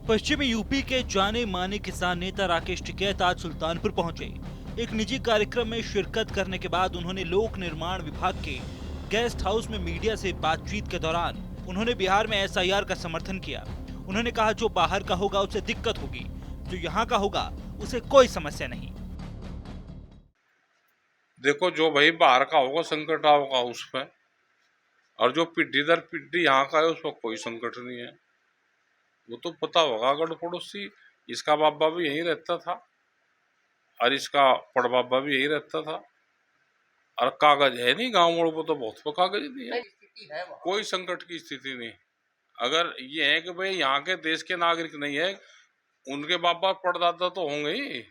पश्चिमी यूपी के जाने माने किसान नेता राकेश टिकैत आज सुल्तानपुर पहुंचे। एक निजी कार्यक्रम में शिरकत करने के बाद उन्होंने लोक निर्माण विभाग के गेस्ट हाउस में मीडिया से बातचीत के दौरान उन्होंने बिहार में एसआईआर का समर्थन किया। उन्होंने कहा जो बाहर का होगा उसे दिक्कत होगी, जो यहाँ का होगा उसे कोई समस्या नहीं। देखो, जो भाई बाहर का होगा संकट होगा उस पर, और जो पीढ़ी दर पीढ़ी यहाँ का है उस पर कोई संकट नहीं है। वो तो पता होगा अगर पड़ोसी, इसका बाबा भी यहीं रहता था और इसका पड़बाबा भी यहीं रहता था, और कागज है नहीं गांव मोड़ पर, तो बहुत पर कागज नहीं है, कोई संकट की स्थिति नहीं। अगर ये है कि भाई यहाँ के देश के नागरिक नहीं है, उनके बाबा पड़दादा तो होंगे ही,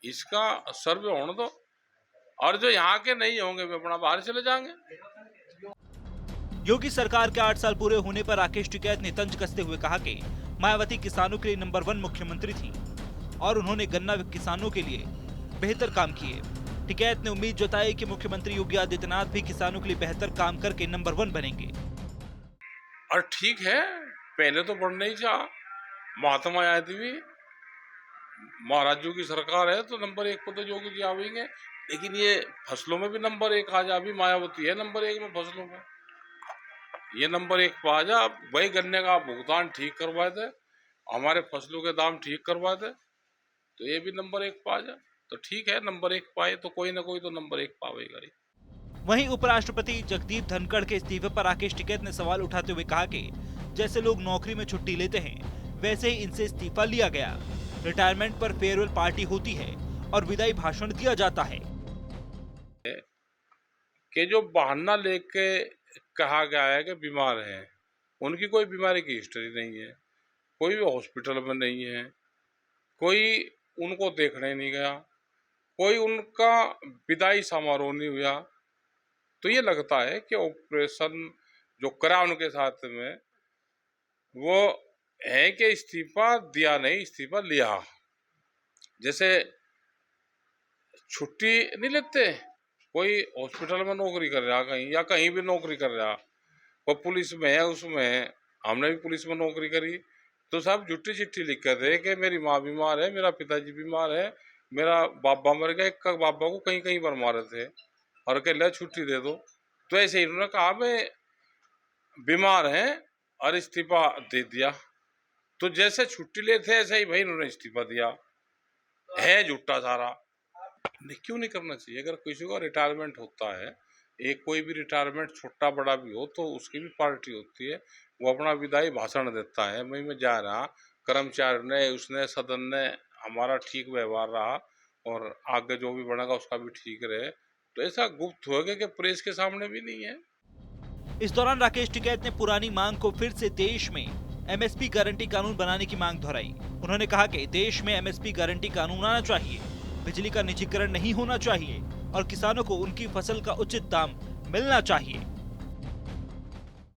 इसका सर्वे होने दो, और जो यहाँ के नहीं होंगे वे अपना बाहर चले जाएंगे। योगी सरकार के 8 साल पूरे होने पर राकेश टिकैत ने तंज कसते हुए कहा कि मायावती किसानों के लिए नंबर 1 मुख्यमंत्री थी और उन्होंने गन्ना किसानों के लिए बेहतर काम किए। टिकैत ने उम्मीद जताई कि मुख्यमंत्री योगी आदित्यनाथ भी किसानों के लिए बेहतर काम करके नंबर 1 बनेंगे। और ठीक है, पहले तो बढ़ना ही चाहा, महात्मा आदि भी महाराजों की सरकार है तो नंबर 1 पर तो योगी जी आवेंगे, लेकिन ये फसलों में भी नंबर 1 आ जा। अभी मायावती है नंबर 1 में फसलों में, ये नंबर 1 पर आ जा। वही गन्ने का भुगतान ठीक करवाए थे, हमारे फसलों के दाम ठीक करवाए थे, तो ये भी नंबर 1 पर आ जा। तो ठीक है, नंबर 1 पाए तो कोई ना कोई तो नंबर 1 पावेगा ही। वहीं उपराष्ट्रपति जगदीप धनखड़ के इस्तीफे पर राकेश टिकैत ने सवाल उठाते हुए कहा कि जैसे लोग नौकरी में छुट्टी लेते हैं वैसे ही इनसे इस्तीफा लिया गया। रिटायरमेंट पर फेयरवेल पार्टी होती है और विदाई भाषण दिया जाता है कि जो बहाना लेके कहा गया है कि बीमार हैं, उनकी कोई बीमारी की हिस्ट्री नहीं है, कोई भी हॉस्पिटल में नहीं है, कोई उनको देखने नहीं गया, कोई उनका विदाई समारोह नहीं हुआ, तो ये लगता है कि ऑपरेशन जो करा उनके साथ में वो है कि इस्तीफा दिया नहीं, इस्तीफा लिया। जैसे छुट्टी नहीं लेते, कोई हॉस्पिटल में नौकरी कर रहा कहीं, या कहीं भी नौकरी कर रहा, वो पुलिस में है, उसमें हमने भी पुलिस में नौकरी करी, तो सब झूठी चिट्ठी लिख कर दे कि मेरी माँ बीमार है, मेरा पिताजी बीमार है, मेरा बाबा मर गया। एक बाबा को कहीं कहीं पर मारे थे और कह ले छुट्टी दे दो, तो ऐसे इन्होंने कहा मैं बीमार हैं और इस्तीफा दे दिया। तो जैसे छुट्टी लेते ऐसे ही भाई इन्होंने इस्तीफा दिया, है झूठा सारा। क्यों नहीं करना चाहिए? अगर किसी का रिटायरमेंट होता है, एक कोई भी रिटायरमेंट छोटा बड़ा भी हो, तो उसकी भी पार्टी होती है, वो अपना विदाई भाषण देता है, मैं जा रहा, कर्मचारी ने, उसने, सदन ने हमारा ठीक व्यवहार रहा और आगे जो भी बनेगा उसका भी ठीक रहे। तो ऐसा गुप्त होगा कि प्रेस के सामने भी नहीं है। इस दौरान राकेश टिकैत ने पुरानी मांग को फिर से देश में एमएसपी गारंटी कानून बनाने की मांग दोहराई। उन्होंने कहा कि देश में एमएसपी गारंटी कानून आना चाहिए, बिजली का निजीकरण नहीं होना चाहिए और किसानों को उनकी फसल का उचित दाम मिलना चाहिए।